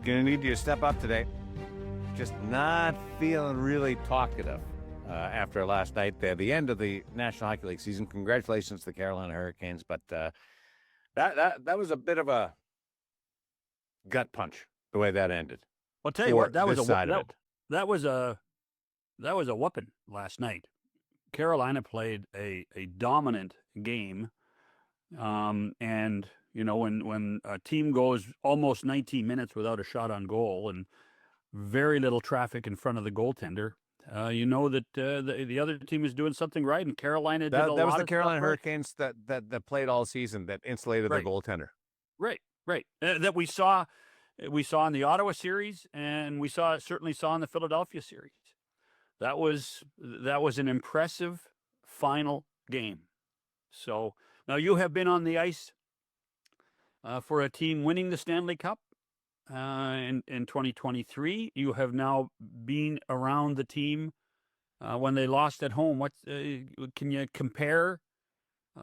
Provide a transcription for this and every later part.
Gonna need you to step up today. Just not feeling really talkative after last night, the end of the National Hockey League season. Congratulations to the Carolina Hurricanes, but that was a bit of a gut punch the way that ended. I'll tell you what, that was a whooping last night. Carolina played a dominant game, and you know when a team goes almost 19 minutes without a shot on goal and very little traffic in front of the goaltender, you know that the other team is doing something right, and Carolina did that a lot was the of Carolina stuff right. Hurricanes that played all season that insulated their goaltender. Right. That we saw in the Ottawa series, and we certainly saw in the Philadelphia series. That was an impressive final game. So now you have been on the ice for a team winning the Stanley Cup in 2023. You have now been around the team when they lost at home. What can you compare the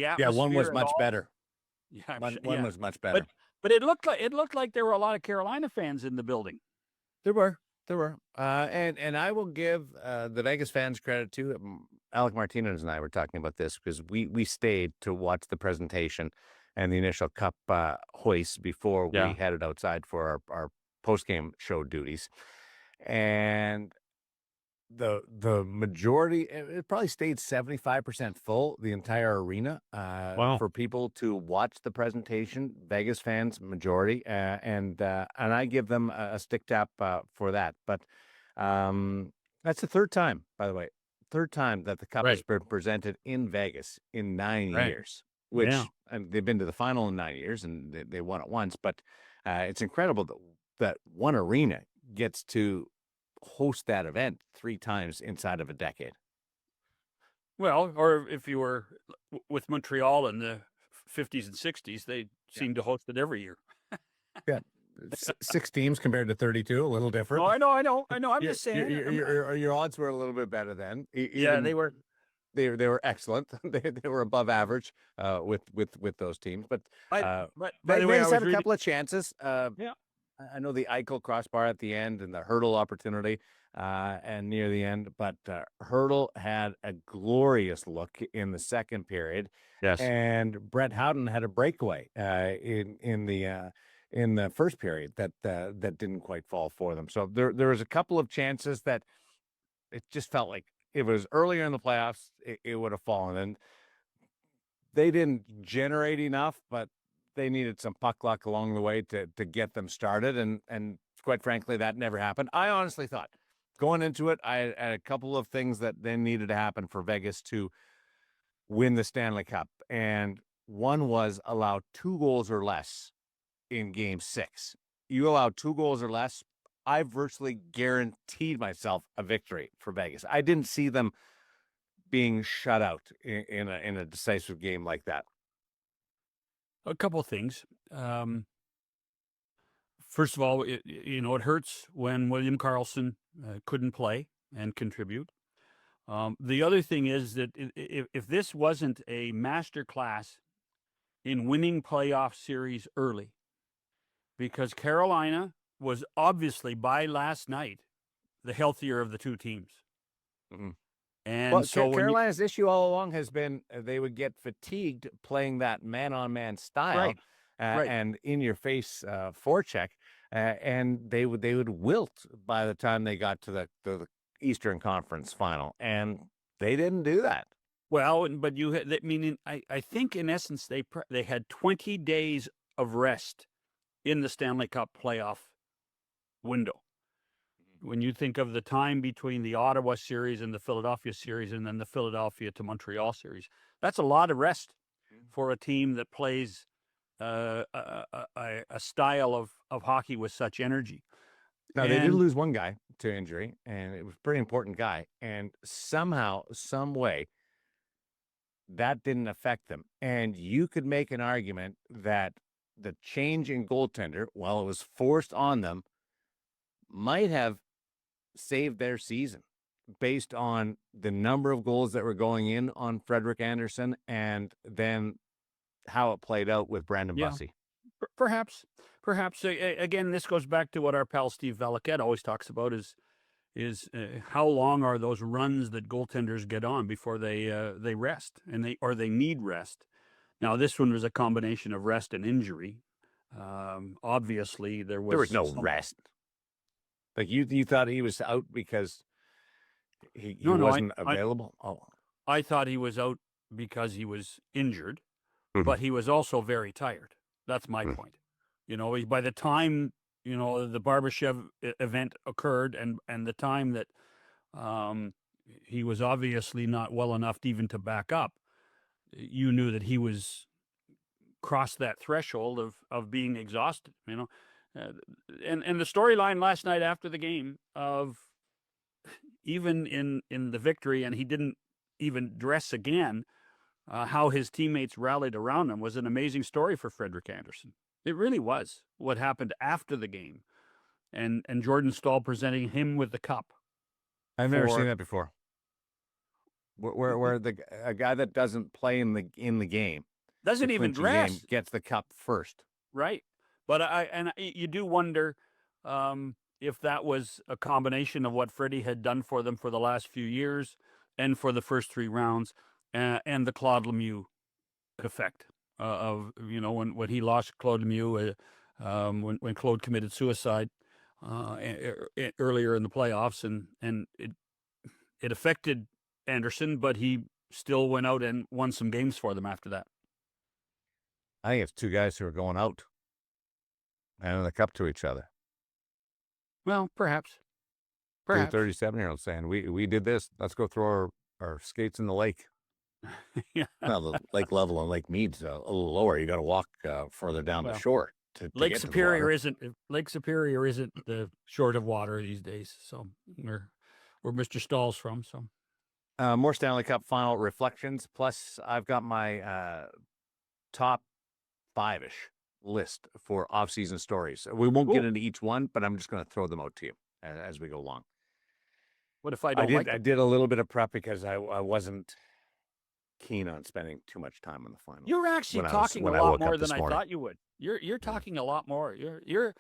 atmosphere? Yeah, one was much better. Yeah, one was much better. But it looked like there were a lot of Carolina fans in the building. There were. And I will give the Vegas fans credit too. Alec Martinez and I were talking about this because we stayed to watch the presentation and the initial cup hoist before we headed outside for our post-game show duties. And the majority, it probably stayed 75% full, the entire arena, for people to watch the presentation. Vegas fans, majority, and I give them a stick tap for that. But that's the third time, by the way, that the cup has been presented in Vegas in 9 years, which and they've been to the final in 9 years, and they won it once. But it's incredible that one arena gets to host that event 3 times inside of a decade. Well, or if you were with Montreal in the 50s and 60s, they seemed to host it every year. 6 teams compared to 32, a little different. No, I know. I'm just saying. Your odds were a little bit better then. They were. They were excellent. they were above average with those teams. But by the way, they had a couple of chances. I know the Eichel crossbar at the end and the Hurdle opportunity and near the end, but Hurdle had a glorious look in the second period. Yes, and Brett Howden had a breakaway in the first period that didn't quite fall for them. So there was a couple of chances that it just felt like if it was earlier in the playoffs, it would have fallen, and they didn't generate enough, but they needed some puck luck along the way to get them started, and quite frankly, that never happened. I honestly thought going into it, I had a couple of things that then needed to happen for Vegas to win the Stanley Cup, and one was allow 2 goals or less in Game 6. You allow 2 goals or less, I virtually guaranteed myself a victory for Vegas. I didn't see them being shut out in a decisive game like that. A couple of things. First of all, it hurts when William Karlsson couldn't play and contribute. The other thing is that if this wasn't a masterclass in winning playoff series early, because Carolina was obviously by last night the healthier of the two teams. Mm-hmm. And so Carolina's issue all along has been they would get fatigued playing that man-on-man style and in-your-face forecheck, and they would wilt by the time they got to the Eastern Conference Final, and they didn't do that. Well, but I think in essence they had 20 days of rest in the Stanley Cup playoff window. When you think of the time between the Ottawa series and the Philadelphia series, and then the Philadelphia to Montreal series, that's a lot of rest for a team that plays a style of hockey with such energy. Now, they did lose one guy to injury, and it was a pretty important guy. And somehow, some way, that didn't affect them. And you could make an argument that the change in goaltender, while it was forced on them, might have saved their season based on the number of goals that were going in on Frederik Andersen and then how it played out with Brandon Bussey. Perhaps. Again, this goes back to what our pal Steve Valiquette always talks about is how long are those runs that goaltenders get on before they rest and they need rest. Now, this one was a combination of rest and injury. Obviously, there was no rest. Like you thought he was out because he wasn't available? I thought he was out because he was injured, Mhm. but he was also very tired. That's my point. By the time, the Barbashev event occurred and the time that he was obviously not well enough even to back up, you knew that he was crossed that threshold of being exhausted, and the storyline last night after the game of even in the victory, and he didn't even dress again, how his teammates rallied around him was an amazing story for Frederik Andersen. It really was what happened after the game, and Jordan Staal presenting him with the cup. I've never seen that before. Where a guy that doesn't play in the game, doesn't even dress, game, gets the cup first, right? But you do wonder if that was a combination of what Freddie had done for them for the last few years and for the first 3 rounds, and the Claude Lemieux effect of when he lost Claude Lemieux, when Claude committed suicide earlier in the playoffs, and it affected Andersen, but he still went out and won some games for them after that. I think it's 2 guys who are going out and the cup to each other. Well, perhaps. 2 37-year-olds saying, we did this. Let's go throw our skates in the lake. Yeah. Well, the lake level and Lake Mead's a little lower. You got to walk further down the shore. Lake Superior isn't the short of water these days. So where Mr. Stahl's from. So more Stanley Cup Final reflections. Plus, I've got my top 5-ish list for off-season stories. We won't get into each one, but I'm just going to throw them out to you as we go along. What if I don't like them? I did a little bit of prep because I wasn't keen on spending too much time on the final. You're actually talking a lot more than I thought you would. You're talking a lot more. You're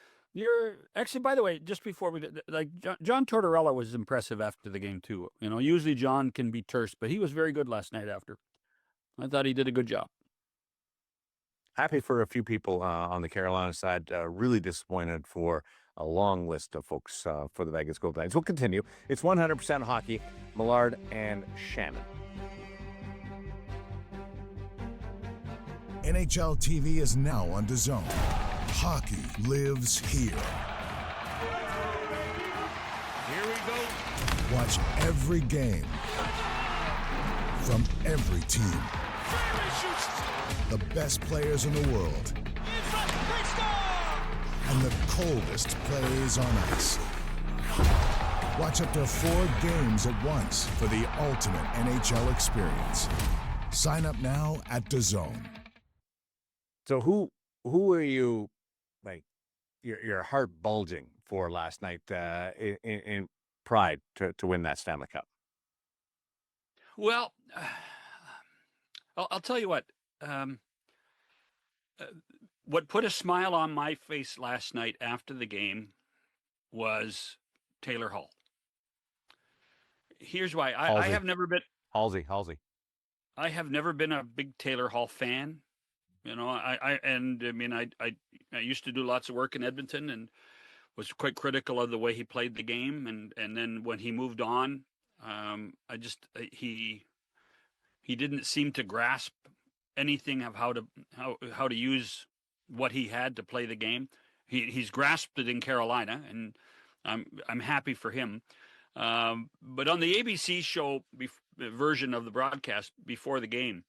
actually, by the way, just before we did, like John Tortorella was impressive after the game too. Usually John can be terse, but he was very good last night after. I thought he did a good job. Happy for a few people on the Carolina side. Really disappointed for a long list of folks for the Vegas Golden Knights. We'll continue. It's 100% hockey. Millard and Shannon. NHL TV is now on DAZN. Hockey lives here. Here we go. Watch every game from every team. The best players in the world. And the coldest plays on ice. Watch up to 4 games at once for the ultimate NHL experience. Sign up now at DAZN. So who are you, like, your heart bulging for last night in pride to win that Stanley Cup? Well, I'll tell you what. What put a smile on my face last night after the game was Taylor Hall. Here's why. I have never been Halsey. I have never been a big Taylor Hall fan. I used to do lots of work in Edmonton and was quite critical of the way he played the game. And then when he moved on, he didn't seem to grasp anything of how to use what he had to play the game. He's grasped it in Carolina, and I'm happy for him. But on the ABC show version of the broadcast before the game,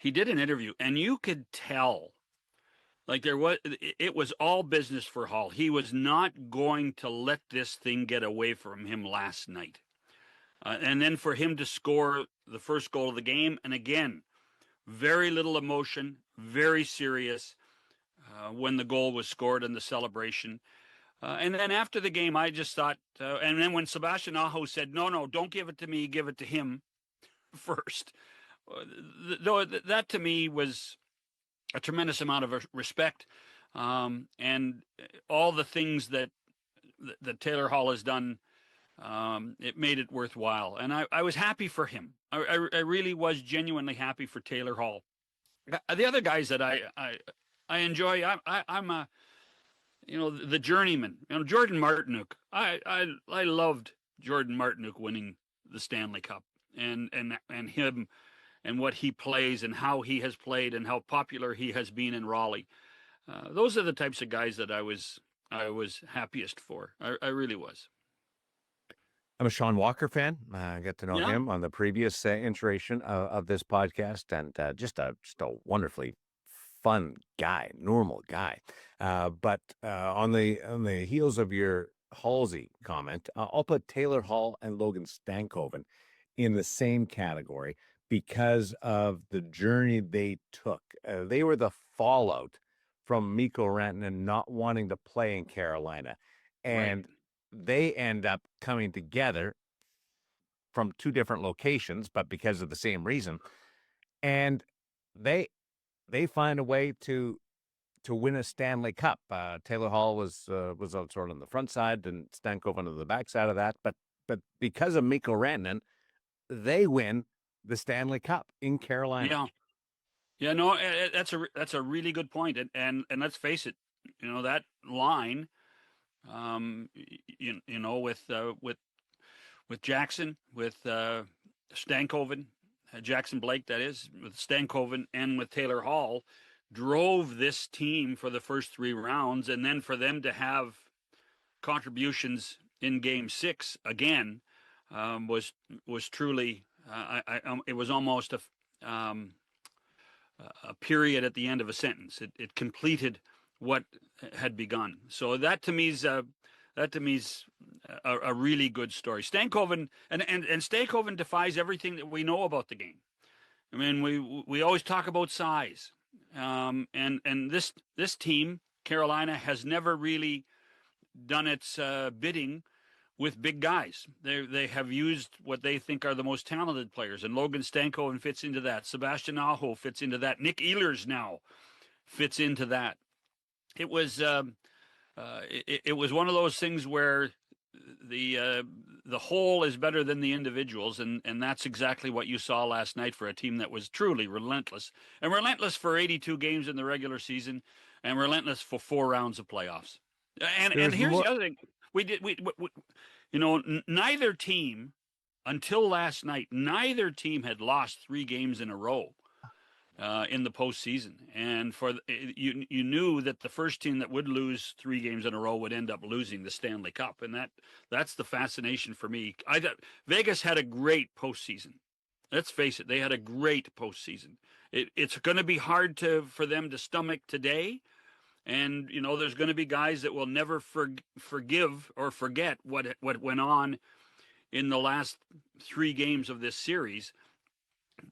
he did an interview, and you could tell, like it was all business for Hall. He was not going to let this thing get away from him last night. And then for him to score the first goal of the game, and again, very little emotion, very serious when the goal was scored and the celebration. And then after the game, I just thought, and then when Sebastian Aho said, no, don't give it to me, give it to him first. Though that to me was a tremendous amount of respect, and all the things that Taylor Hall has done. It made it worthwhile, and I was happy for him. I really was genuinely happy for Taylor Hall. The other guys that I enjoy, I'm a, the journeyman. Jordan Martinook. I loved Jordan Martinook winning the Stanley Cup, and him, and what he plays, and how he has played, and how popular he has been in Raleigh. Those are the types of guys that I was happiest for. I really was. I'm a Sean Walker fan. I got to know him on the previous iteration of this podcast, and just a wonderfully fun guy, normal guy. But on the heels of your Halsey comment, I'll put Taylor Hall and Logan Stankoven in the same category because of the journey they took. They were the fallout from Mikko Rantanen not wanting to play in Carolina, and they end up coming together from two different locations, but because of the same reason, and they find a way to win a Stanley Cup. Taylor Hall was out sort of on the front side, and Stankoven on the back side of that, but because of Mikko Rantanen, they win the Stanley Cup in Carolina. Yeah, no, that's a really good point, and let's face it, that line. With Jackson, with Stankoven, Jackson Blake, that is, with Stankoven, and with Taylor Hall, drove this team for the first 3 rounds, and then for them to have contributions in Game 6 again was truly. It was almost a period at the end of a sentence. It completed what had begun. So that to me is a really good story. Stankoven and Stankoven defies everything that we know about the game. I mean, we always talk about size, and this team, Carolina, has never really done its bidding with big guys. They have used what they think are the most talented players, and Logan Stankoven fits into that. Sebastian Aho fits into that. Nick Ehlers now fits into that. It was it was one of those things where the whole is better than the individuals, and that's exactly what you saw last night for a team that was truly relentless, and relentless for 82 games in the regular season, and relentless for 4 rounds of playoffs. And here's the other thing: neither team until last night, neither team had lost 3 games in a row. In the postseason, and you knew that the first team that would lose 3 games in a row would end up losing the Stanley Cup, and that's the fascination for me. I thought Vegas had a great postseason. Let's face it, they had a great postseason. It's going to be hard for them to stomach today, and there's going to be guys that will never forgive or forget what went on in the last 3 games of this series.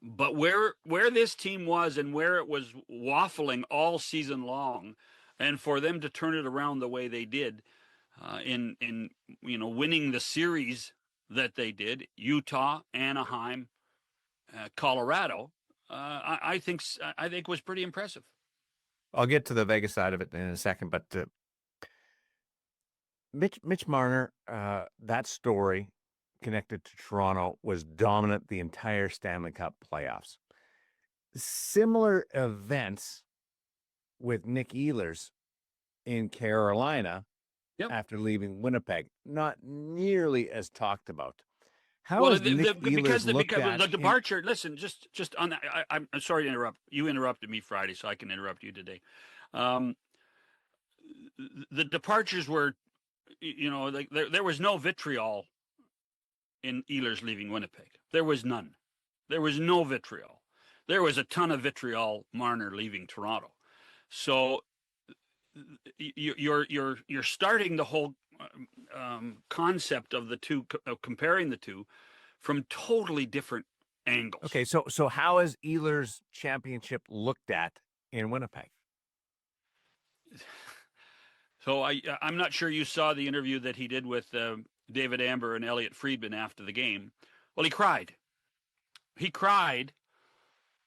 But where this team was, and where it was waffling all season long, and for them to turn it around the way they did, in winning the series that they did, Utah, Anaheim, Colorado, I think was pretty impressive. I'll get to the Vegas side of it in a second, but Mitch Marner, that story connected to Toronto, was dominant the entire Stanley Cup playoffs. Similar events with Nick Ehlers in Carolina after leaving Winnipeg, not nearly as talked about. How is Nick Ehlers looked at the departure? Listen, just on that, I'm sorry to interrupt. You interrupted me Friday, so I can interrupt you today. The departures were, there was no vitriol in Ehlers leaving Winnipeg. There was none. There was no vitriol. There was a ton of vitriol Marner leaving Toronto. So you're starting the whole concept of the two, of comparing the two from totally different angles. Okay, so how is Ehlers' championship looked at in Winnipeg? So I'm not sure you saw the interview that he did with David Amber and Elliot Friedman after the game. Well, he cried. He cried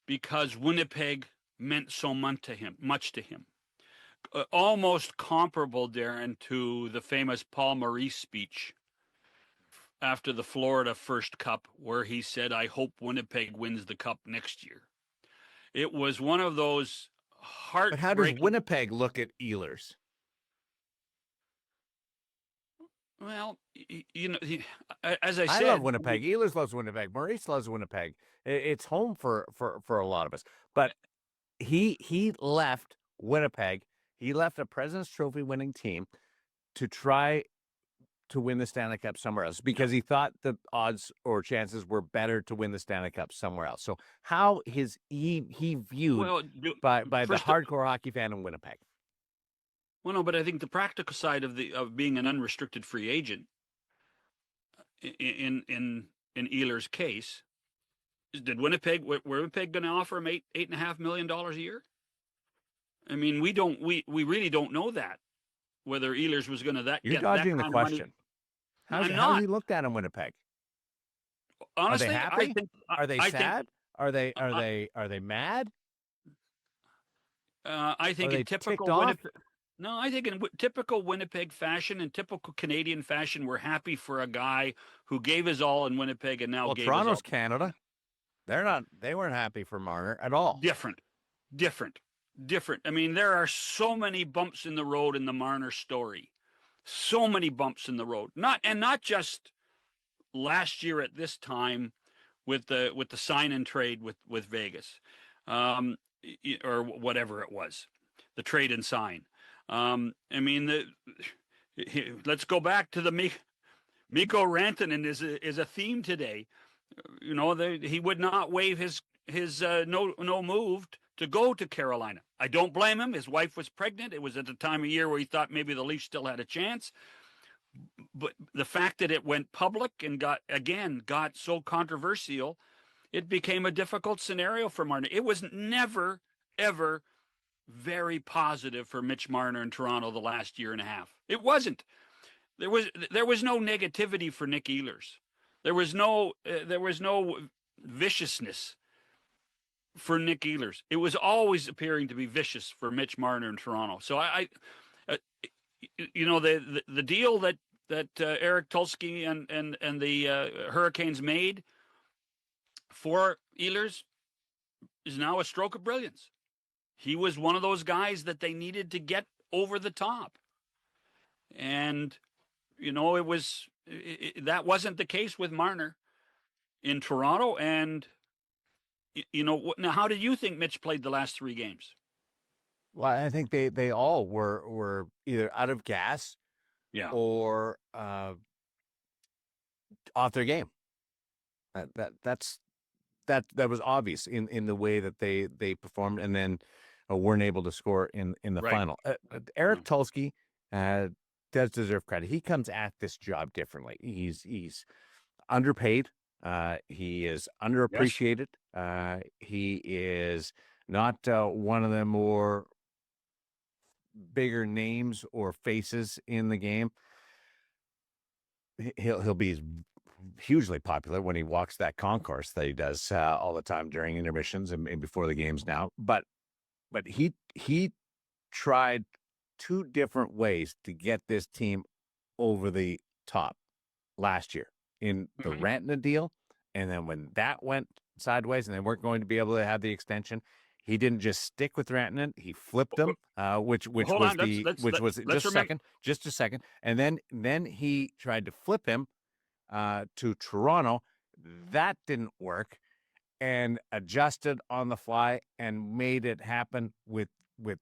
because Winnipeg meant so much to him. Almost comparable, Darren, to the famous Paul Maurice speech after the Florida First Cup, where he said, "I hope Winnipeg wins the cup next year." It was one of those But how does heartbreaking. Winnipeg look at Ehlers? Well, as I I said, love Winnipeg. Ehlers loves Winnipeg. Maurice loves Winnipeg. It's home for a lot of us. But he left Winnipeg. He left a President's Trophy winning team to try to win the Stanley Cup somewhere else because he thought the odds or chances were better to win the Stanley Cup somewhere else. So how is he viewed by the hardcore hockey fan in Winnipeg? Well, no, but I think the practical side of being an unrestricted free agent in Ehlers' case, were Winnipeg going to offer him $8.5 million a year? I mean, we really don't know that, whether Ehlers was going to You're dodging the question. How's he looked at in Winnipeg? Honestly, are they happy? I think, are they sad? Are they mad? I think in typical Winnipeg. No, I think in typical Winnipeg fashion and typical Canadian fashion, we're happy for a guy who gave his all in Winnipeg and now gave Toronto's his all. Canada. They weren't happy for Marner at all. Different. I mean, there are so many bumps in the road in the Marner story. So many bumps in the road. Not just last year at this time with the sign and trade with Vegas, or whatever it was, the trade and sign. I mean, let's go back to the Mikko Rantanen is a theme today. You know, he would not waive his no move to go to Carolina. I don't blame him. His wife was pregnant. It was at the time of year where he thought maybe the Leafs still had a chance. But the fact that it went public and got so controversial, it became a difficult scenario for Marner. It was never, ever very positive for Mitch Marner in Toronto the last year and a half. It wasn't. There was no negativity for Nick Ehlers. There was no viciousness for Nick Ehlers. It was always appearing to be vicious for Mitch Marner in Toronto. So the deal that Eric Tulsky and the Hurricanes made for Ehlers is now a stroke of brilliance. He was one of those guys that they needed to get over the top. And, you know, that wasn't the case with Marner in Toronto. And, you know, now, how did you think Mitch played the last 3 games? Well, I think they all were either out of gas or off their game. That was obvious in the way that they performed and then weren't able to score in the final. Eric Tulsky does deserve credit. He comes at this job differently. He's underpaid. He is underappreciated. Yes. He is not one of the more bigger names or faces in the game. He'll be hugely popular when he walks that concourse that he does all the time during intermissions and before the games now. But he tried 2 different ways to get this team over the top last year in the Rantanen deal. And then when that went sideways and they weren't going to be able to have the extension, he didn't just stick with Rantanen. He flipped him, which was just a second. And then he tried to flip him to Toronto. That didn't work, and adjusted on the fly and made it happen with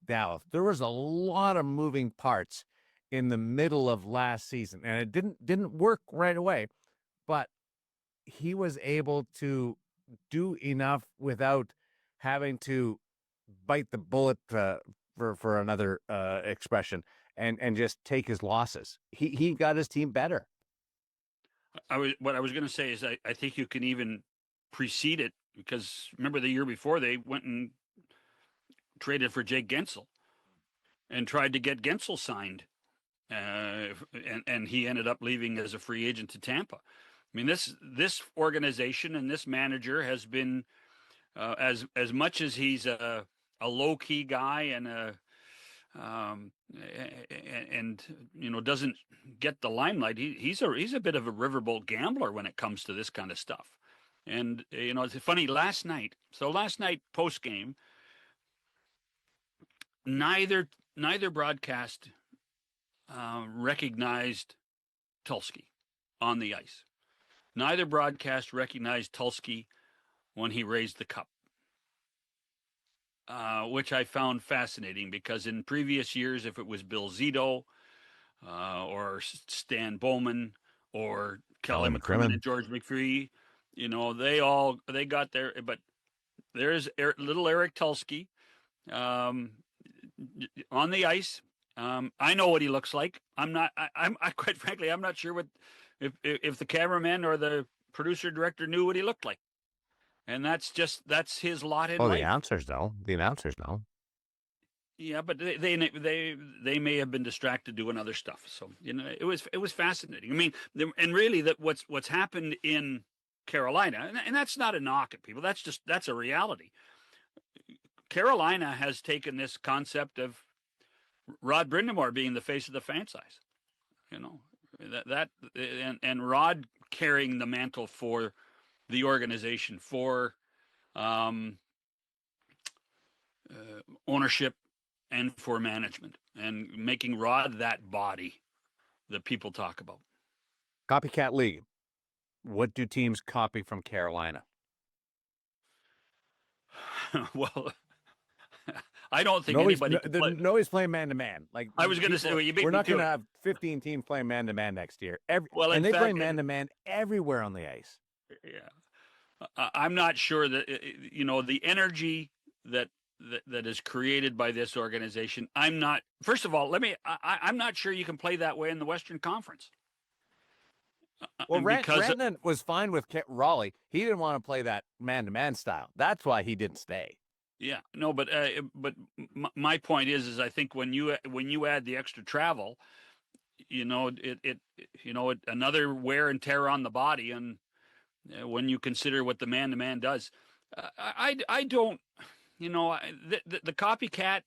Dallas. There was a lot of moving parts in the middle of last season, and it didn't work right away, but he was able to do enough without having to bite the bullet for another expression and just take his losses. He got his team better. What I was going to say is I think you can even precede it, because remember the year before they went and traded for Jake Gensel and tried to get Gensel signed, and he ended up leaving as a free agent to Tampa. I mean, this organization and this manager has been as much as he's a a low-key guy and doesn't get the limelight. He's a bit of a riverboat gambler when it comes to this kind of stuff. And it's funny, last night post game, neither broadcast recognized Tulsky on the ice. Neither broadcast recognized Tulsky when he raised the cup, which I found fascinating, because in previous years, if it was Bill Zito or Stan Bowman or Kelly McCrimmon and George McPhee, they got there. But there's little Eric Tulsky on the ice. I know what he looks like. I'm quite frankly, I'm not sure what if the cameraman or the producer director knew what he looked like. And that's his lot in life. The announcers know. Yeah, but they may have been distracted doing other stuff. So it was fascinating. I mean, and really that what's happened in Carolina, and that's not a knock at people. That's a reality. Carolina has taken this concept of Rod Brind'Amour being the face of the franchise, and Rod carrying the mantle for the organization, for ownership and for management, and making Rod that body that people talk about. Copycat league. What do teams copy from Carolina? Well, I don't think anybody. Nobody's playing man-to-man. Like I was going to say, we're not going to have 15 teams playing man-to-man next year. And they play man-to-man everywhere on the ice. Yeah, I'm not sure that the energy that is created by this organization. I'm not. First of all, I'm not sure you can play that way in the Western Conference. Well, Rantanen was fine with Raleigh. He didn't want to play that man-to-man style. That's why he didn't stay. Yeah, no, but my point is I think when you add the extra travel, another wear and tear on the body, and when you consider what the man-to-man does, I don't, the copycat,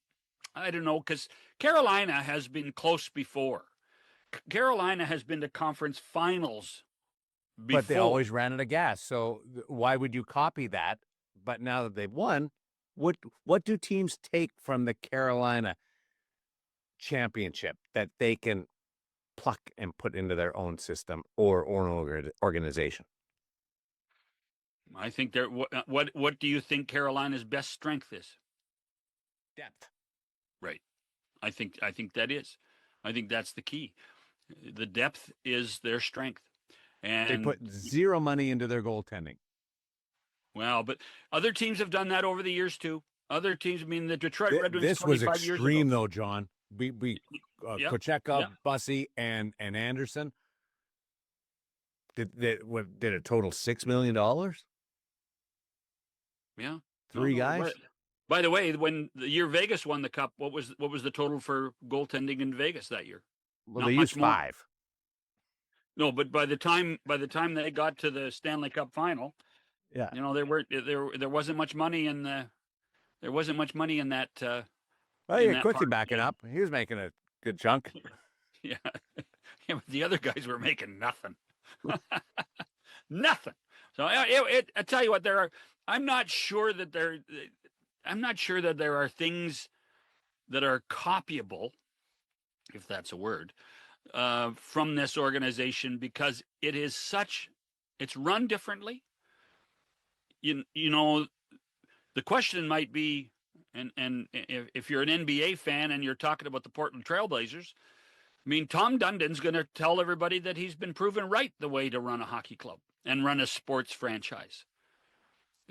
I don't know, because Carolina has been close before. Carolina has been to conference finals before. But they always ran out of gas. So why would you copy that? But now that they've won, what do teams take from the Carolina championship that they can pluck and put into their own system or organization? I think what do you think Carolina's best strength is? Depth. Right. I think that is. I think that's the key. The depth is their strength. And they put zero money into their goaltending. Well, but other teams have done that over the years too. Other teams, the Detroit Red Wings. This was extreme though, John. Kochekov, Bussey, and Anderson. Did it total $6 million? Yeah, 3 guys. By the way, when the year Vegas won the cup, what was the total for goaltending in Vegas that year? Well, they used 5. No, but by the time they got to the Stanley Cup Final, yeah, there wasn't much money in that. Well, yeah, quickly backing up. He was making a good chunk. Yeah, but the other guys were making nothing. Nothing. So I tell you what, I'm not sure that there are things that are copyable, if that's a word, from this organization, because it's run differently. The question might be, and if you're an NBA fan and you're talking about the Portland Trailblazers, Tom Dundon's going to tell everybody that he's been proven right the way to run a hockey club and run a sports franchise.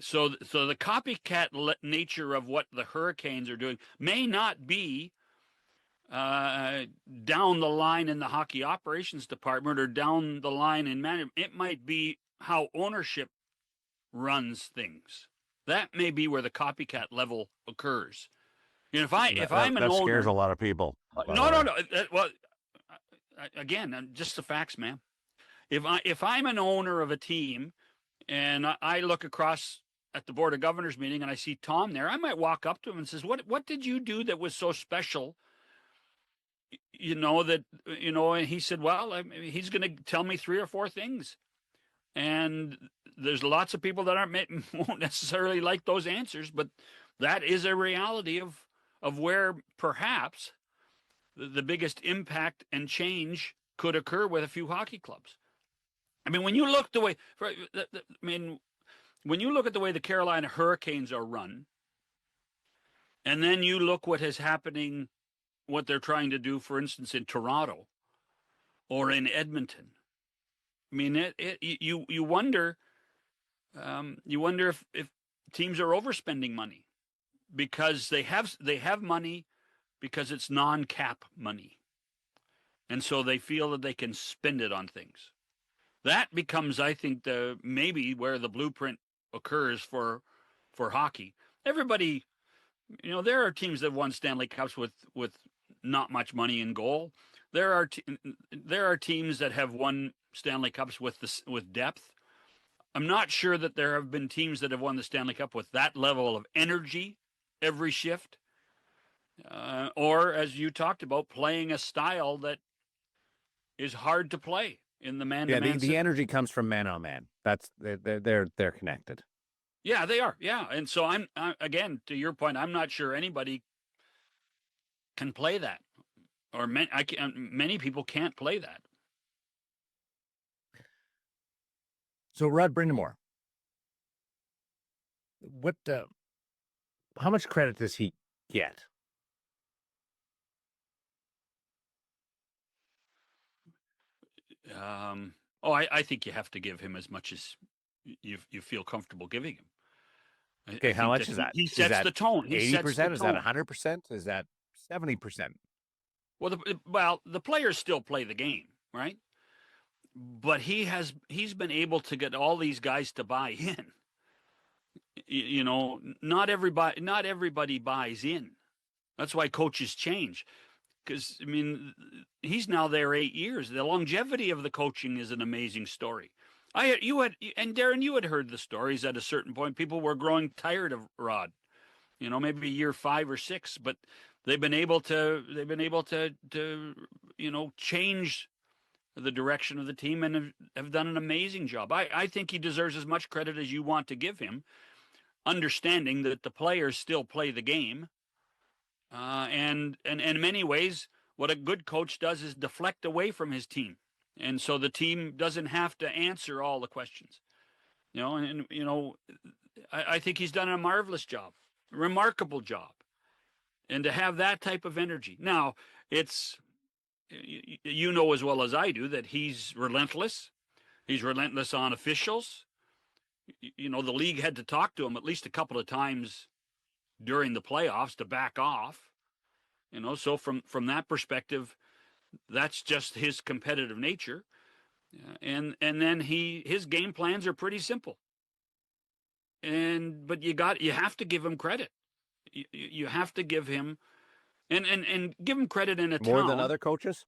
So the copycat nature of what the Hurricanes are doing may not be down the line in the hockey operations department or down the line in management. It might be how ownership runs things. That may be where the copycat level occurs. If I'm an owner, scares a lot of people. No. Well, again, just the facts, man. If I'm an owner of a team and I look across at the Board of Governors meeting and I see Tom there, I might walk up to him and says, what did you do that was so special? And he said, well, he's going to tell me 3 or 4 things. And there's lots of people that won't necessarily like those answers, but that is a reality of where perhaps the biggest impact and change could occur with a few hockey clubs. I mean, when you look when you look at the way the Carolina Hurricanes are run, and then you look what is happening, what they're trying to do, for instance, in Toronto or in Edmonton. I mean, you wonder if teams are overspending money because they have money because it's non-cap money, and so they feel that they can spend it on things. That becomes, I think, maybe where the blueprint occurs for hockey. Everybody, there are teams that won Stanley Cups with not much money in goal. There are teams that have won Stanley Cups with depth. I'm not sure that there have been teams that have won the Stanley Cup with that level of energy every shift, or as you talked about, playing a style that is hard to play in the man-to-man. Yeah, the energy comes from man-on-man. That's they're connected. Yeah, they are. Yeah, and so I'm again, to your point, I'm not sure anybody can play that, or many people can't play that. So Rod Brind'Amour, how much credit does he get? I think you have to give him as much as you feel comfortable giving him. Okay, how much is that? He sets the tone. 80%? Is that 100%? Is that 70%? Well, the players still play the game, right? But he's been able to get all these guys to buy in. Not everybody buys in. That's why coaches change. Because, I mean, he's now there 8 years. The longevity of the coaching is an amazing story. And Daren, you had heard the stories at a certain point. People were growing tired of Rod, maybe year 5 or 6, but they've been able to change the direction of the team and have done an amazing job. I think he deserves as much credit as you want to give him, understanding that the players still play the game. And in many ways, what a good coach does is deflect away from his team. And so the team doesn't have to answer all the questions, I think he's done a marvelous job, remarkable job. And to have that type of energy. Now, it's, as well as I do, that he's relentless. He's relentless on officials. The league had to talk to him at least a couple of times during the playoffs to back off, so from that perspective, that's just his competitive nature. And then his game plans are pretty simple. But you have to give him credit. You have to give him and give him credit in a more than other coaches.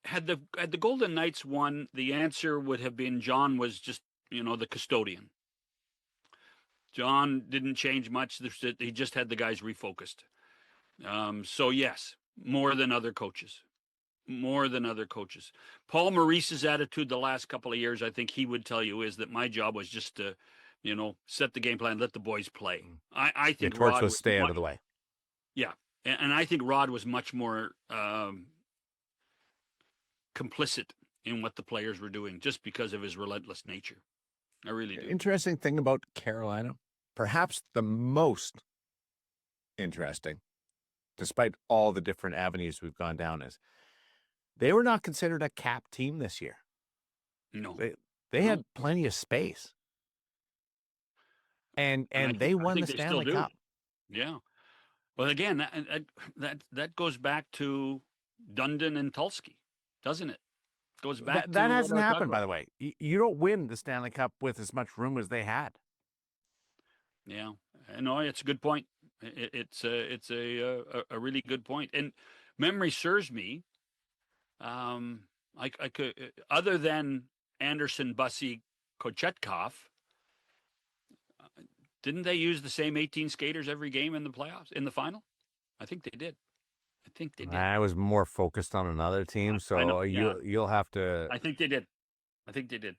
Had the Golden Knights won, the answer would have been John was just, the custodian. John didn't change much. He just had the guys refocused. So yes, more than other coaches. Paul Maurice's attitude the last couple of years, I think he would tell you, is that my job was just to, set the game plan, let the boys play. I think Torts Rod was stay out of the way. Yeah, and I think Rod was much more complicit in what the players were doing just because of his relentless nature. I really do. Interesting thing about Carolina, perhaps the most interesting, despite all the different avenues we've gone down, is they were not considered a cap team this year. No. They had plenty of space. And they won the Stanley Cup. Yeah. Well, again, that goes back to Dundon and Tulsky, doesn't it? Goes back that hasn't happened, by the way. You don't win the Stanley Cup with as much room as they had. Yeah, no, it's a good point. It's a really good point. And memory serves me. I could, other than Anderson, Bussey, Kochetkov. Didn't they use the same 18 skaters every game in the playoffs, in the final? I think they did. I was more focused on another team, so you'll have to. I think they did. I think they did.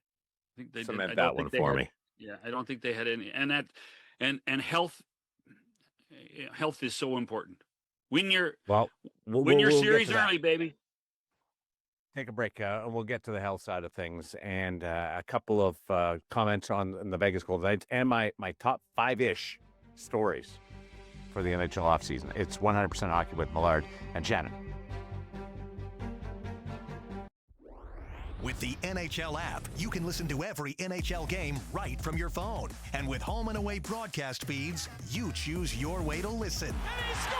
Cement that one for me. Yeah, I don't think they had any. And health is so important. Win your series early, baby. Take a break, and we'll get to the health side of things and a couple of comments on the Vegas Golden Knights and my top 5-ish stories for the NHL offseason. It's 100% Hockey with Millard and Shannon. With the NHL app, you can listen to every NHL game right from your phone. And with home and away broadcast feeds, you choose your way to listen. And he scores!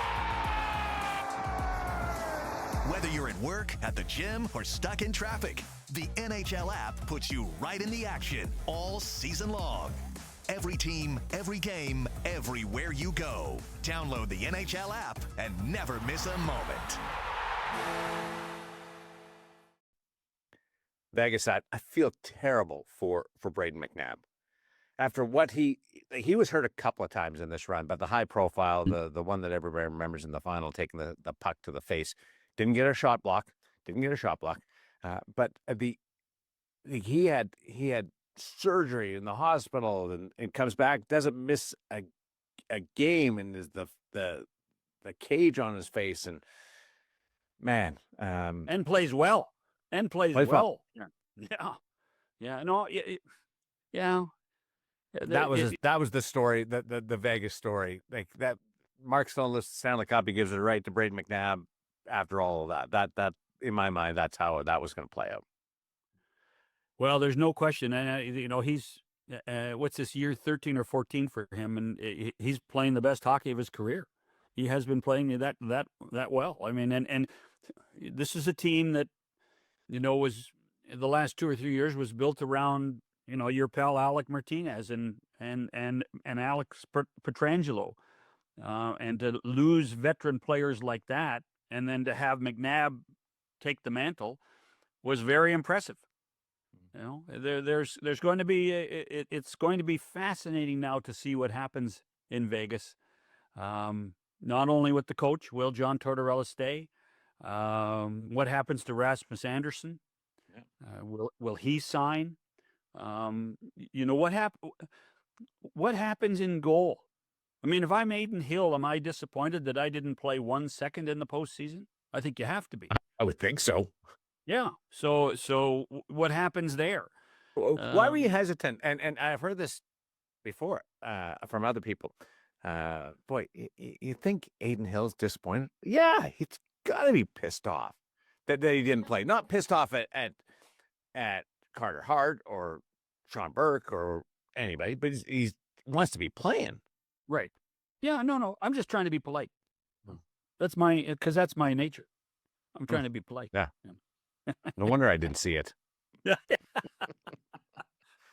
Whether you're at work, at the gym, or stuck in traffic, the NHL app puts you right in the action all season long. Every team, every game, everywhere you go. Download the NHL app and never miss a moment. Vegas, I feel terrible for Brayden McNabb. After what he was hurt a couple of times in this run, but the high profile, the one that everybody remembers in the final, taking the puck to the face, didn't get a shot block, but he had surgery in the hospital and comes back, doesn't miss a game, and is the cage on his face, and man, and plays well. And plays well. Yeah. No. Yeah. That was the story, the Vegas story. Like that, Mark Stone lists Stanley Cup. He gives it right to Brayden McNabb. After all of that in my mind, that's how that was going to play out. Well, there's no question, and he's what's this, year 13 or 14 for him, and he's playing the best hockey of his career. He has been playing that well. I mean, and this is a team that, was the last 2 or 3 years was built around, your pal Alec Martinez and Alex Pietrangelo, and to lose veteran players like that, and then to have McNabb take the mantle was very impressive. There's going to be it's going to be fascinating now to see what happens in Vegas, not only with the coach, will John Tortorella stay? What happens to Rasmus Anderson? Will he sign? What happens in goal? I mean, if I'm Aiden Hill, am I disappointed that I didn't play 1 second in the postseason? I think you have to be. I would think so. Yeah. So what happens there? Why were you hesitant? And I've heard this before from other people. Boy, you think Aiden Hill's disappointed? Yeah, he's got to be pissed off that he didn't play. Not pissed off at Carter Hart or Sean Burke or anybody, but he wants to be playing. Right. Yeah, no. I'm just trying to be polite. That's my nature. I'm trying to be polite. Yeah. No wonder I didn't see it.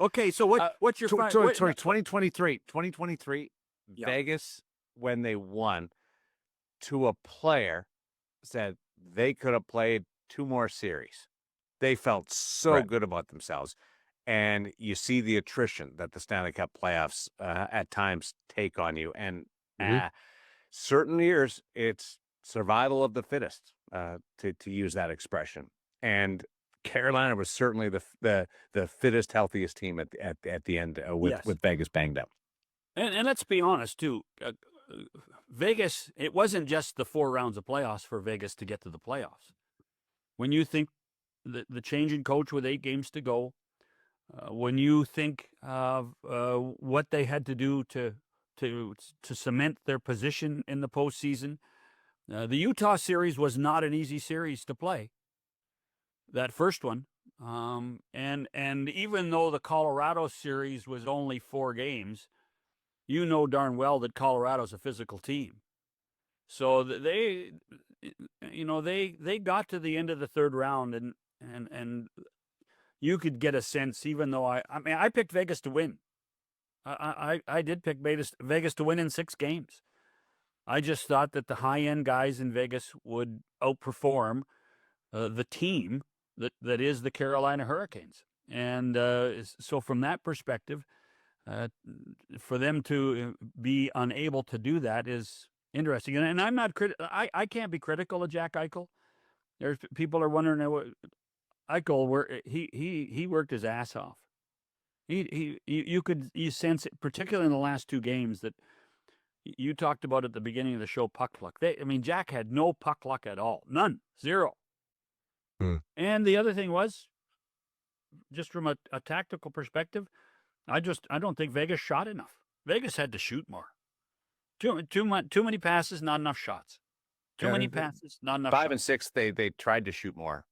Okay, so what's your 2023 Yeah. Vegas, when they won, to a player said they could have played 2 more series. They felt so good about themselves. And you see the attrition that the Stanley Cup playoffs at times take on you. And certain years, it's survival of the fittest, to use that expression. And Carolina was certainly the fittest, healthiest team at the end with Vegas banged up. And let's be honest, too. Vegas, it wasn't just the 4 rounds of playoffs for Vegas to get to the playoffs. When you think the change in coach with 8 games to go, when you think of what they had to do to cement their position in the postseason, the Utah series was not an easy series to play. That first one, and even though the Colorado series was only 4 games, you know darn well that Colorado's a physical team. So they got to the end of the 3rd round, and you could get a sense, even though I picked Vegas to win. I did pick Vegas to win in 6 games. I just thought that the high-end guys in Vegas would outperform the team that is the Carolina Hurricanes. And so from that perspective, for them to be unable to do that is interesting. And I'm not I can't be critical of Jack Eichel. There's people are wondering what Eichel he worked his ass off. You could sense it, particularly in the last two games that you talked about at the beginning of the show, puck luck. Jack had no puck luck at all, none, zero. And the other thing was, just from a tactical perspective, I don't think Vegas shot enough. Vegas had to shoot more. Too many passes, not enough shots. Too many passes, not enough. 5 shots. and 6, they tried to shoot more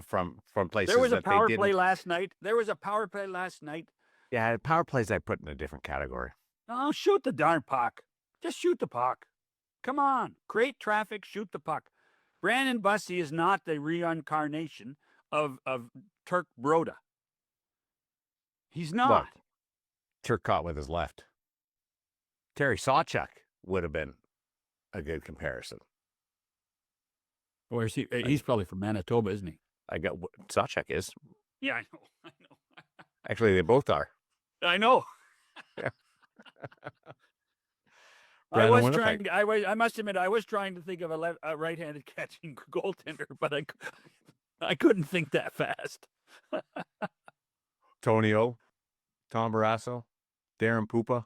from places. There was a power play last night. Yeah, power plays I put in a different category. Oh, shoot the darn puck. Just shoot the puck. Come on, create traffic, shoot the puck. Brandon Bussi is not the reincarnation of Turk Broda. He's not. What? Turk caught with his left. Terry Sawchuk would have been a good comparison. Where's he? He's probably from Manitoba, isn't he? Sawchuk is. Yeah, I know. Actually, they both are. I know. Yeah. I must admit, I was trying to think of a right-handed catching goaltender, but I couldn't think that fast. Tonio, Tom Barrasso, Darren Pupa.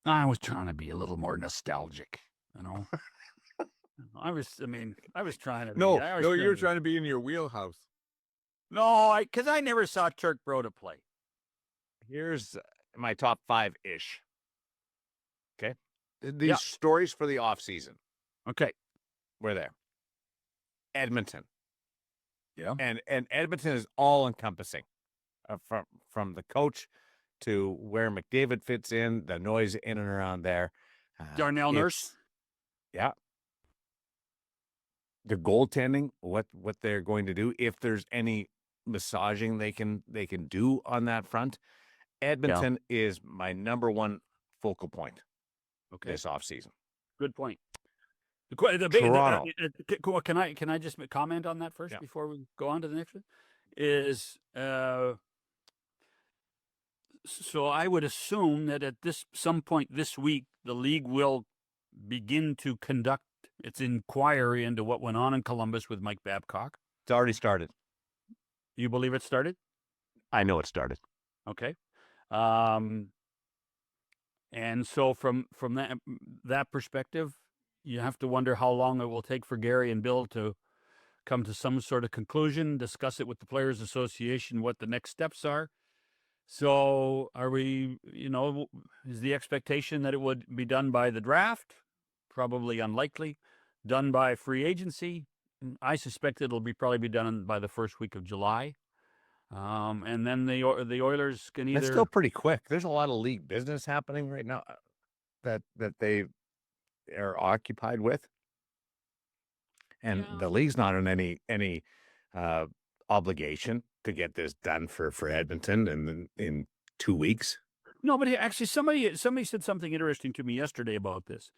I was trying to be a little more nostalgic, you know. I was trying to. You were trying to be in your wheelhouse. No, because I never saw Turk Broda play. Here's my top 5-ish. Okay. These stories for the offseason. Okay. We're there. Edmonton. Yeah. And Edmonton is all encompassing from the coach to where McDavid fits in, the noise in and around there. Darnell Nurse. Yeah. The goaltending, what they're going to do, if there's any massaging they can do on that front. Edmonton is my number one focal point. Okay. This offseason. Good point. Toronto. Can I just comment on that first before we go on to the next one? So I would assume that at some point this week, the league will begin to conduct its inquiry into what went on in Columbus with Mike Babcock. It's already started. You believe it started? I know it started. Okay. And so from that perspective, you have to wonder how long it will take for Gary and Bill to come to some sort of conclusion, discuss it with the Players Association, what the next steps are. So are we, is the expectation that it would be done by the draft? Probably unlikely. Done by free agency? I suspect it'll probably be done by the first week of July. And then the Oilers can either... It's still pretty quick. There's a lot of league business happening right now that they are occupied with. And the league's not on any obligation to get this done for Edmonton in 2 weeks. No, but actually somebody said something interesting to me yesterday about this.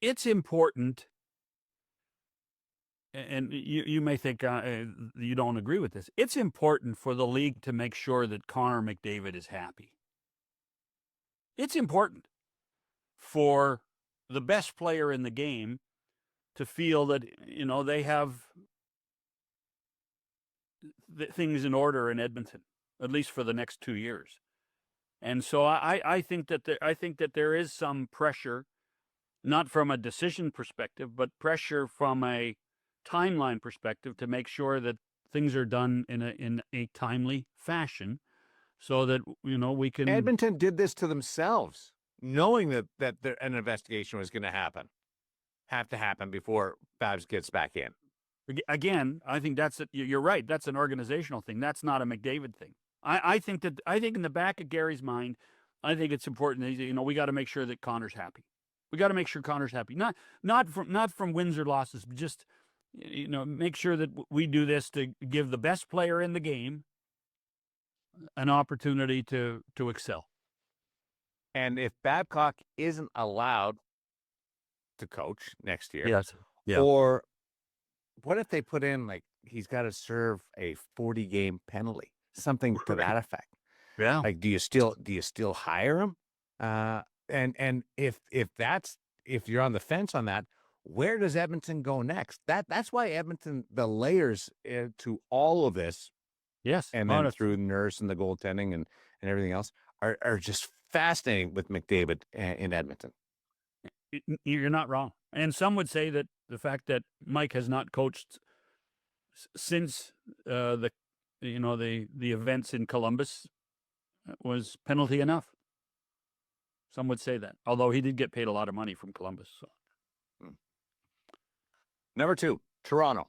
It's important, and you may think you don't agree with this. It's important for the league to make sure that Connor McDavid is happy. It's important for the best player in the game to feel that, they have things in order in Edmonton, at least for the next 2 years. And so I think that there is some pressure, not from a decision perspective, but pressure from a timeline perspective to make sure that things are done in a timely fashion, so that we can. Edmonton did this to themselves, knowing that an investigation was going to have to happen before Babs gets back in. Again, I think you're right. That's an organizational thing. That's not a McDavid thing. I think in the back of Gary's mind, I think it's important that, we got to make sure that Connor's happy. We got to make sure Connor's happy. Not from wins or losses, but just, make sure that we do this to give the best player in the game an opportunity to excel. And if Babcock isn't allowed to coach next year, yes, yeah. Or what if they put in, like, he's got to serve a 40-game penalty, something to that effect. Yeah. Like, do you still hire him? And if you're on the fence on that, where does Edmonton go next? That's why Edmonton, the layers to all of this, Yes. and then through Nurse and the goaltending and everything else are just fascinating with McDavid in Edmonton. You're not wrong. And some would say that the fact that Mike has not coached since the events in Columbus was penalty enough. Some would say that, although he did get paid a lot of money from Columbus. So. Number 2, Toronto.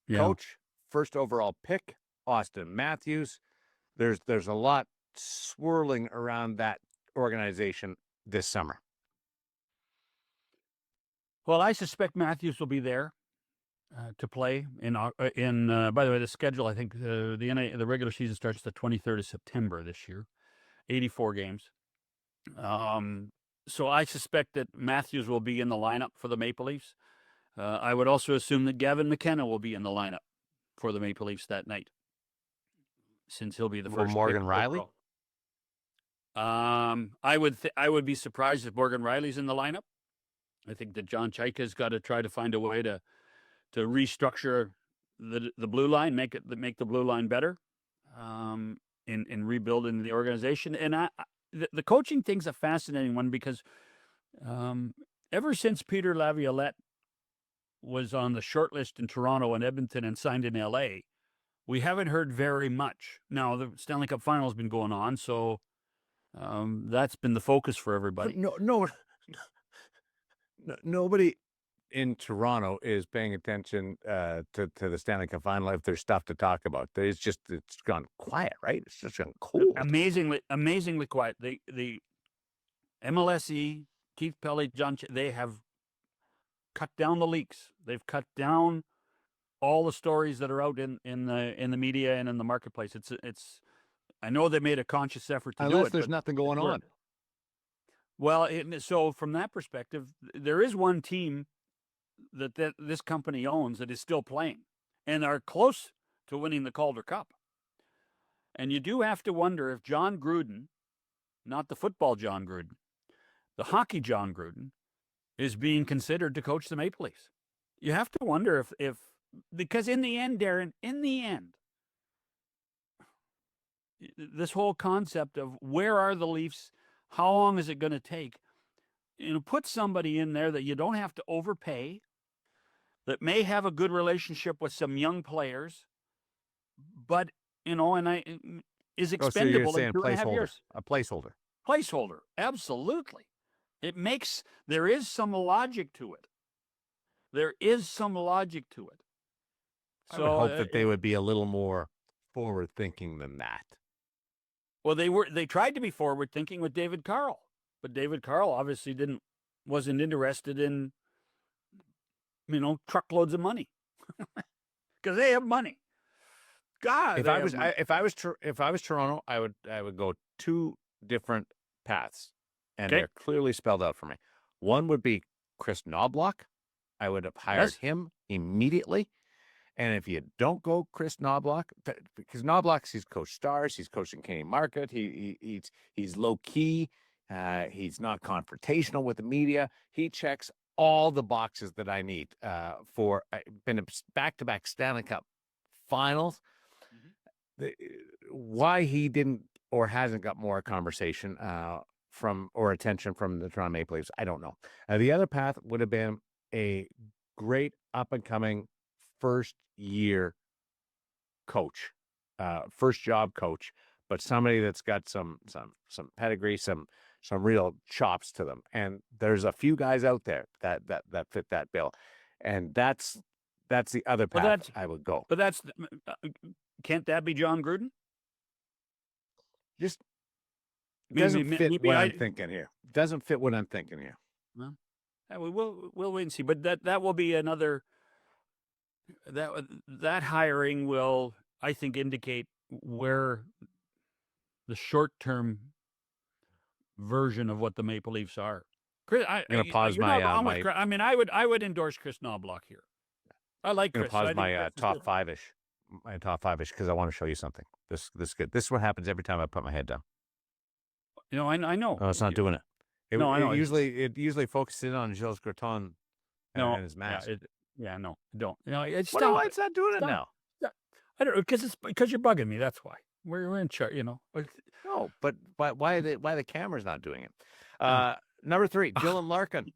Yeah. Coach, first overall pick, Austin Matthews. There's a lot swirling around that organization this summer. Well, I suspect Matthews will be there to play in. By the way, the schedule, I think the regular season starts the 23rd of September this year, 84 games. So I suspect that Matthews will be in the lineup for the Maple Leafs. I would also assume that Gavin McKenna will be in the lineup for the Maple Leafs that night, since he'll be the first. Morgan Riley. I would be surprised if Morgan Riley's in the lineup. I think that John Chaika's got to try to find a way to restructure the blue line, make the blue line better, in rebuilding the organization. And the coaching thing's a fascinating one because ever since Peter Laviolette was on the short list in Toronto and Edmonton and signed in LA, we haven't heard very much. Now the Stanley Cup Final has been going on, so that's been the focus for everybody. Nobody in Toronto is paying attention to the Stanley Cup Final if there's stuff to talk about. It's gone quiet, right? It's just gone cold. Amazingly quiet. The MLSE, Keith Pelley, they have cut down the leaks. They've cut down all the stories that are out in the media and in the marketplace. It's. I know they made a conscious effort to do it. Unless there's nothing going on. Well, so from that perspective, there is one team that this company owns that is still playing and are close to winning the Calder Cup. And you do have to wonder if John Gruden, not the football John Gruden, the hockey John Gruden, is being considered to coach the Maple Leafs. You have to wonder if because in the end, Darren, this whole concept of where are the Leafs, how long is it going to take? Put somebody in there that you don't have to overpay, that may have a good relationship with some young players, but is expendable in 2.5 years. A placeholder. Placeholder, absolutely. There is some logic to it. I would hope that they would be a little more forward thinking than that. Well, they tried to be forward thinking with David Carl, but David Carl obviously wasn't interested in, truckloads of money because they have money. God, if I was Toronto, I would go 2 different paths, and they're clearly spelled out for me. One would be Chris Knobloch. I would have hired him immediately. And if you don't go Chris Knobloch, because he's coached Stars, he's coaching Canadian market, he's low key, he's not confrontational with the media. He checks all the boxes that I need for been back-to-back Stanley Cup Finals. Mm-hmm. Why he didn't or hasn't got more conversation or attention from the Toronto Maple Leafs, I don't know. The other path would have been a great up-and-coming first-year coach, first job coach, but somebody that's got some pedigree, some real chops to them. And there's a few guys out there that fit that bill, and that's the other path I would go. But can't that be John Gruden? Just doesn't fit what I'm thinking here. Doesn't fit what I'm thinking here. Well, we'll wait and see. But that will be another. That hiring will, I think, indicate where the short-term version of what the Maple Leafs are. Chris, I'm going to pause my. I would endorse Chris Knobloch here. I like I'm Chris. gonna I pause think my Chris is top good. five-ish, because I want to show you something. This good. This is what happens every time I put my head down. I know. Oh, it's not doing it. No, I know. It usually focuses in on Gilles Graton No, and his mask. no, don't. It's Why it's not doing it Stop. now? I don't know, because you're bugging me. That's why we're in charge. No, but why the camera's not doing it? Number 3, Dylan Larkin.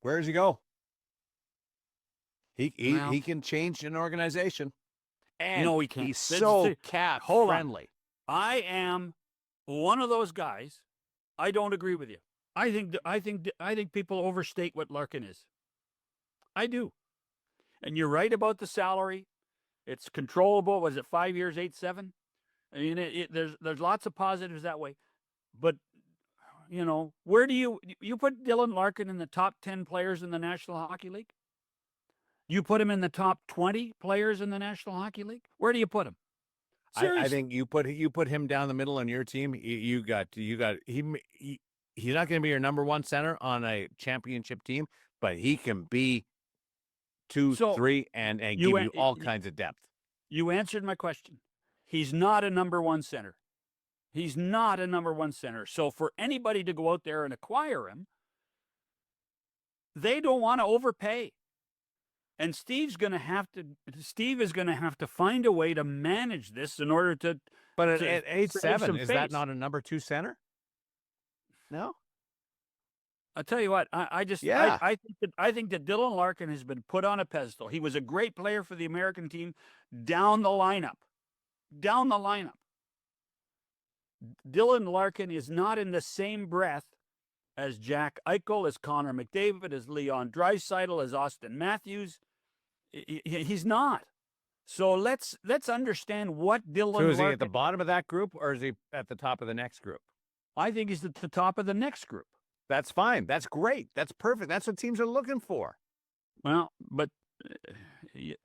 Where does he go? He can change an organization, and he can't. He's so cat Hold on. friendly. I am one of those guys. I don't agree with you. I think people overstate what Larkin is. I do. And you're right about the salary. It's controllable. Was it 5 years, 8-7? I mean, there's lots of positives that way. But where do you put Dylan Larkin in the top 10 players in the National Hockey League? You put him in the top 20 players in the National Hockey League? Where do you put him? I think you put him down the middle on your team. He's not going to be your number 1 center on a championship team, but he can be 2, 3, and give you all kinds of depth. You answered my question. He's not a number 1 center. He's not a number 1 center. So for anybody to go out there and acquire him, they don't want to overpay. And Steve is going to have to find a way to manage this in order to. But at 8-7, is that not a number 2 center? No. I'll tell you what. I think that Dylan Larkin has been put on a pedestal. He was a great player for the American team down the lineup. Dylan Larkin is not in the same breath as Jack Eichel, as Connor McDavid, as Leon Draisaitl, as Austin Matthews. He's not. So let's understand what Dylan Larkin. So is he at the bottom of that group, or is he at the top of the next group? I think he's at the top of the next group. That's fine. That's great. That's perfect. That's what teams are looking for. Well, but he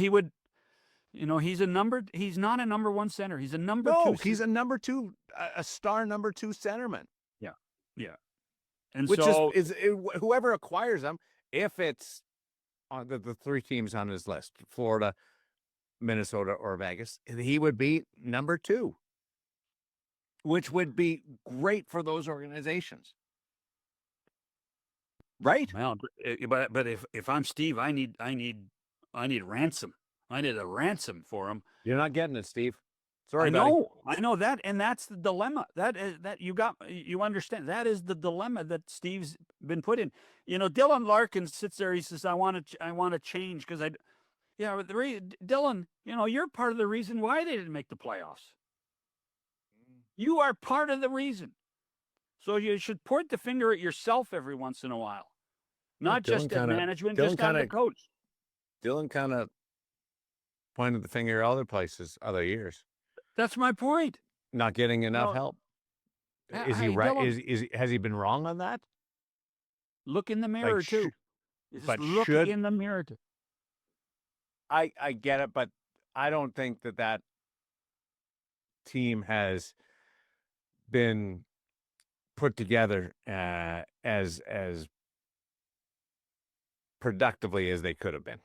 would. He's not a number 1 center. He's a number 2. He's a number 2, a star number 2 centerman. Yeah. And which so is whoever acquires him, if it's on the 3 teams on his list, Florida, Minnesota, or Vegas, he would be number 2, which would be great for those organizations. Right? Well, but if I'm Steve, I need ransom. I need a ransom for him. You're not getting it, Steve. Sorry, I know that, and that's the dilemma. You understand. That is the dilemma that Steve's been put in. Dylan Larkin sits there. He says, "I want to change because Dylan, you're part of the reason why they didn't make the playoffs. You are part of the reason. So you should point the finger at yourself every once in a while, not just at management, just at the coach." Dylan kind of pointed the finger at other places, other years. That's my point. Not getting enough help. Is he right? Dylan, has he been wrong on that? Look in the mirror too. Look in the mirror too. I get it, but I don't think that team has been put together as productively as they could have been.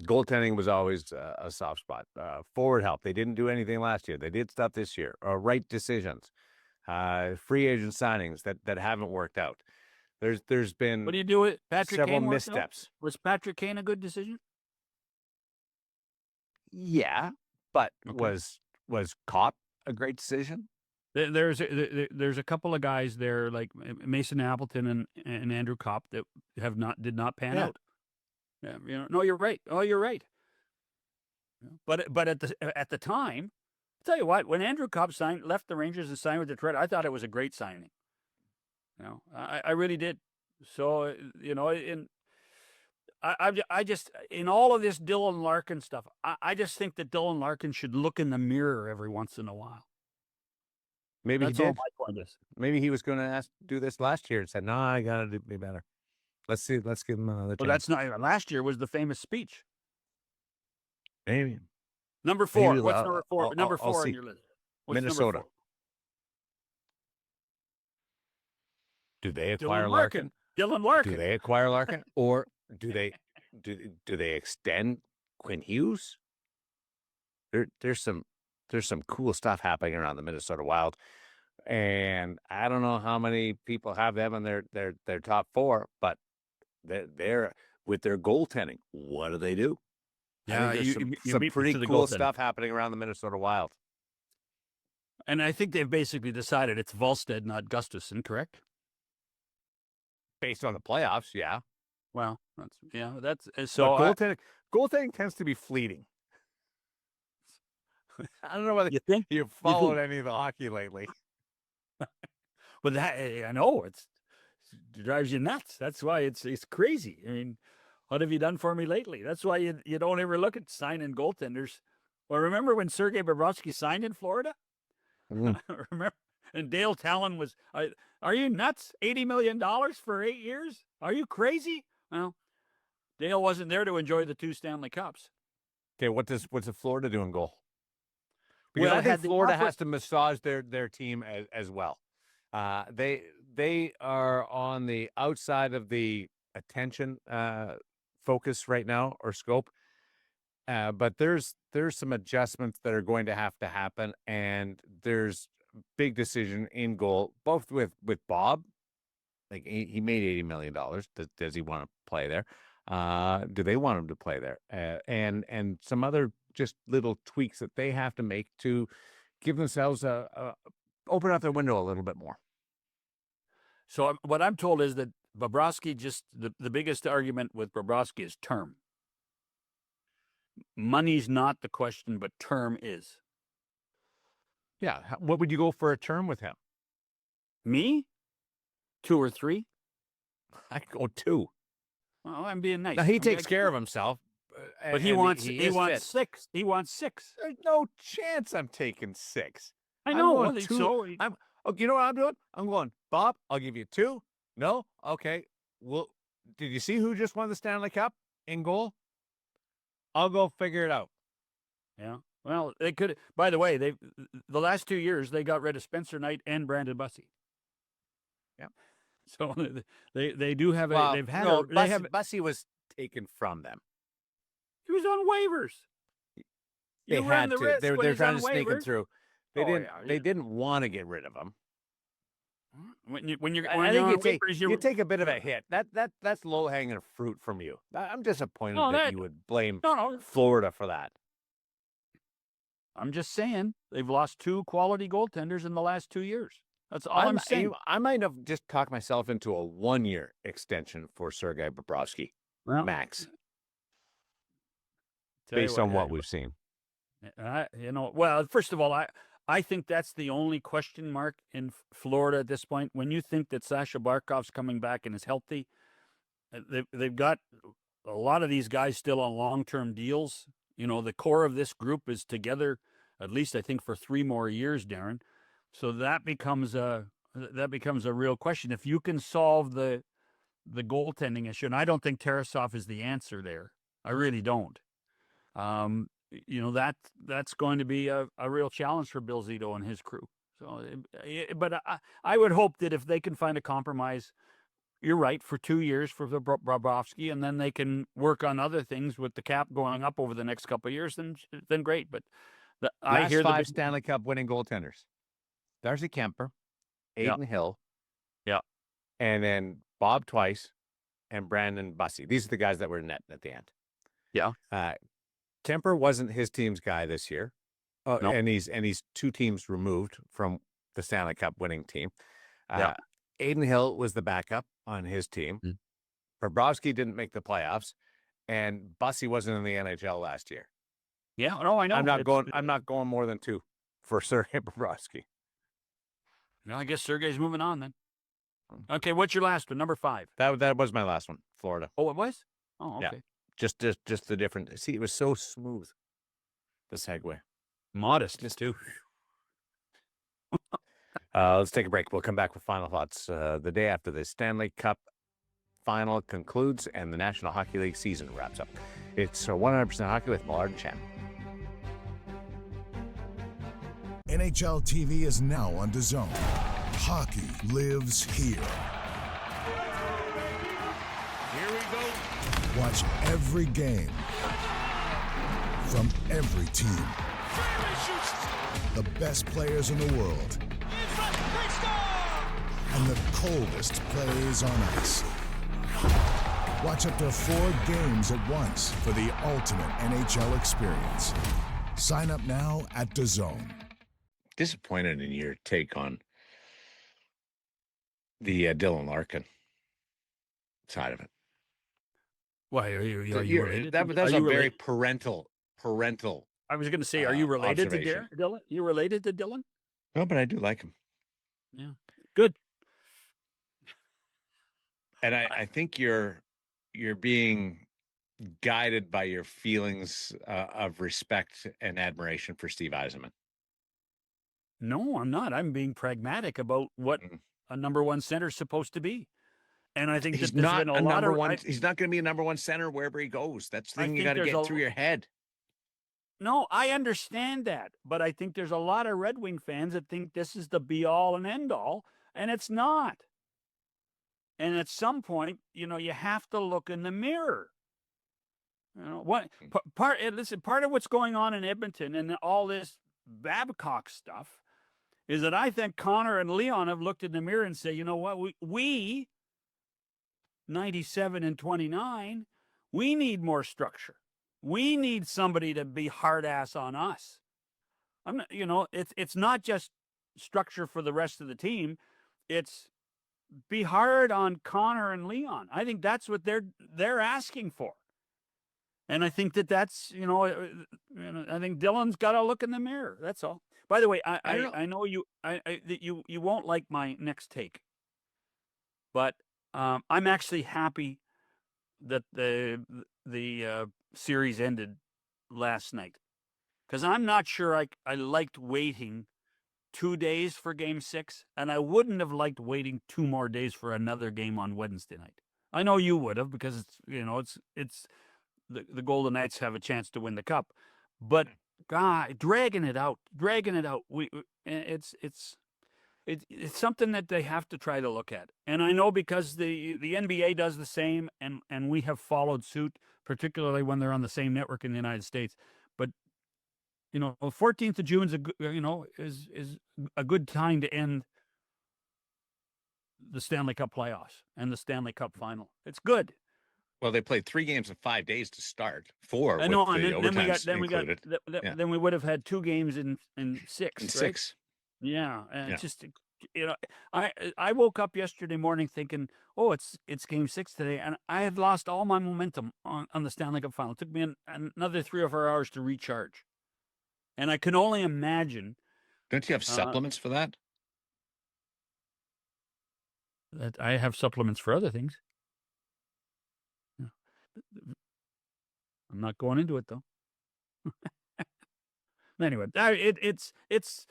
Goaltending was always a soft spot. Forward help. They didn't do anything last year. They did stuff this year. Right decisions. Free agent signings that haven't worked out. There's been what do you do with Patrick several Kane missteps. Was Patrick Kane a good decision? Yeah, but was Kopp a great decision? There's a couple of guys there like Mason Appleton and Andrew Kopp that did not pan out. Yeah, no, you're right. Oh, you're right. But at the time, I'll tell you what, when Andrew Kopp left the Rangers and signed with Detroit, I thought it was a great signing. I really did. So I just in all of this Dylan Larkin stuff, I just think that Dylan Larkin should look in the mirror every once in a while. Maybe that's he did. all my point is. Maybe he was going to do this last year and said, "No, I got to be better." Let's see. Let's give him another chance. Well, that's not last year was the famous speech. Maybe. Number 4. Maybe, What's number 4? Number 4 on your list. What's Minnesota. Number 4? Do they acquire Larkin? Dylan Larkin. Do they acquire Larkin, or do they extend Quinn Hughes? There's some cool stuff happening around the Minnesota Wild, and I don't know how many people have them in their top four, but they're with their goaltending. What do they do? Yeah, there's some pretty cool stuff happening around the Minnesota Wild. And I think they've basically decided it's Volstead, not Gustafsson, correct? Based on the playoffs, yeah. Well, that's so. But goaltending tends to be fleeting. I don't know whether you've followed any of the hockey lately. But I know it drives you nuts. That's why it's crazy. I mean, what have you done for me lately? That's why you don't ever look at signing goaltenders. Well, remember when Sergei Bobrovsky signed in Florida? Remember? And Dale Talon was, are you nuts? $80 million for 8 years? Are you crazy? Well, Dale wasn't there to enjoy the 2 Stanley Cups. Okay, what's the Florida do in goal? Because I think Florida has to massage their team as well. They are on the outside of the attention focus right now, or scope. But there's some adjustments that are going to have to happen, and there's big decision in goal, both with Bob. Like he made $80 million. Does he want to play there? Do they want him to play there? And some other just little tweaks that they have to make to give themselves open up their window a little bit more. So what I'm told is that Bobrovsky, just the biggest argument with Bobrovsky is term. Money's not the question, but term is. Yeah. What would you go for a term with him? Me? 2 or 3? I'd go 2. Well, I'm being nice. Now, he takes care of himself. But he wants 6. He wants 6. There's no chance I'm taking 6. I know. Well, 2. You know what I'm doing? I'm going, Bob, I'll give you 2. No? Okay. Well, did you see who just won the Stanley Cup in goal? I'll go figure it out. Yeah. Well, they could. By the way, the last 2 years they got rid of Spencer Knight and Brandon Bussi. Yeah. So they do have well, they've had no, they have Bussi was taken from them. He was on waivers. They had to. They're trying to sneak him through. They didn't want to get rid of him. You take a bit of a hit. That's low hanging fruit from you. I'm disappointed that you would blame Florida for that. I'm just saying they've lost 2 quality goaltenders in the last 2 years. That's all I'm saying. I might have just talked myself into a 1-year extension for Sergei Bobrovsky, max, based on what we've seen. Well, first of all, I think that's the only question mark in Florida at this point. When you think that Sasha Barkov's coming back and is healthy, they've got a lot of these guys still on long-term deals. You know, the core of this group is together, at least I think for 3 more years, Darren. So that becomes a real question. If you can solve the goaltending issue, and I don't think Tarasov is the answer there. I really don't. That's going to be a real challenge for Bill Zito and his crew. So, but I would hope that if they can find a compromise, you're right, for 2 years for the Bobrovsky, and then they can work on other things with the cap going up over the next couple of years, then great. But I hear 5 Stanley Cup winning goaltenders: Darcy Kemper, Aiden Hill, and then Bob twice, and Brandon Bussi. These are the guys that were in net at the end. Yeah. Kemper wasn't his team's guy this year, and he's 2 teams removed from the Stanley Cup winning team. Aiden Hill was the backup on his team. Bobrovsky didn't make the playoffs, and Bussi wasn't in the NHL last year. Yeah, no, I know. I'm not going more than 2 for Sergei Bobrovsky. No, I guess Sergei's moving on then. Okay, what's your last one? Number 5. That was my last one. Florida. Oh, it was? Oh, okay. Yeah. Just the different. See, it was so smooth. The segue. Modest, too. Let's take a break. We'll come back with final thoughts the day after the Stanley Cup Final concludes and the National Hockey League season wraps up. It's 100% Hockey with Millard and Shannon. NHL TV is now on DAZN. Hockey lives here. go. Watch every game from every team. The best players in the world. And the coldest plays on ice. Watch up to 4 games at once for the ultimate NHL experience. Sign up now at DAZN. Disappointed in your take on the Dylan Larkin side of it. Why are you related? That was a very parental. I was going to say, are you related to observation. Dylan? You related to Dylan? No, but I do like him. Yeah. Good. And I think you're being guided by your feelings of respect and admiration for Steve Yzerman. No, I'm not. I'm being pragmatic about what a number one center is supposed to be. And I think He's that there's not been a lot number of, one. He's not going to be a number one center wherever he goes. That's the thing you got to get through your head. No, I understand that. But I think there's a lot of Red Wing fans that think this is the be all and end all. And it's not. And at some point, you have to look in the mirror. Part of what's going on in Edmonton and all this Babcock stuff is that I think Connor and Leon have looked in the mirror and say, you know what, we 97 and 29, we need more structure. We need somebody to be hard ass on us. I'm not, it's not just structure for the rest of the team. It's be hard on Connor and Leon. I think that's what they're asking for. And I think that's, I think Dylan's got to look in the mirror. That's all. By the way, I know you won't like my next take, but I'm actually happy that the series ended last night, because I'm not sure I liked waiting 2 days for Game 6, and I wouldn't have liked waiting 2 more days for another game on Wednesday night. I know you would have, because it's the Golden Knights have a chance to win the cup, but God, dragging it out. It's something that they have to try to look at. And I know because the NBA does the same, and we have followed suit, particularly when they're on the same network in the United States. But 14th of June is a good time to end the Stanley Cup playoffs and the Stanley Cup final. It's good. Well, they played 3 games in 5 days to start. 4 with the overtimes included. Then we would have had 2 games in 6. In right? 6. Yeah, and just I woke up yesterday morning thinking, oh, it's Game 6 today, and I had lost all my momentum on the Stanley Cup final. It took me another 3 or 4 hours to recharge, and I can only imagine. Don't you have supplements for that? That I have supplements for other things. I'm not going into it though. Anyway, it's.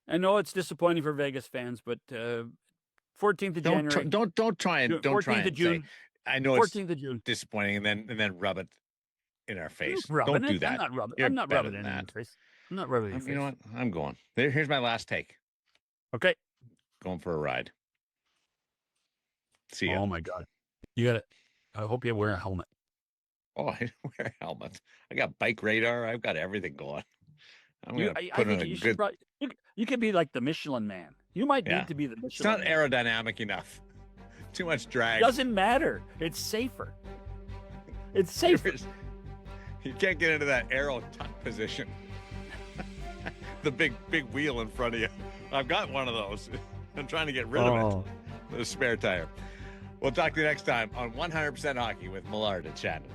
I know it's disappointing for Vegas fans, but 14th of January. Don't try and 14th of June. Say, I know 14th of June. Disappointing, and then rub it in our face. Don't do that. I'm not rubbing it in your face. I'm not rubbing it in your face. You know what? I'm going. Here's my last take. Okay. Going for a ride. See ya. Oh my God. You got it. I hope you wear a helmet. Oh, I wear a helmet. I got bike radar. I've got everything going. I'm going to put on a good... You could be like the Michelin Man. You might need to be the Michelin It's not Man. aerodynamic enough. Too much drag. Doesn't matter. It's safer. It's safer. You can't get into that aero tuck position. The big wheel in front of you. I've got one of those. I'm trying to get rid of it. The spare tire. We'll talk to you next time on 100% Hockey with Millard and Shannon.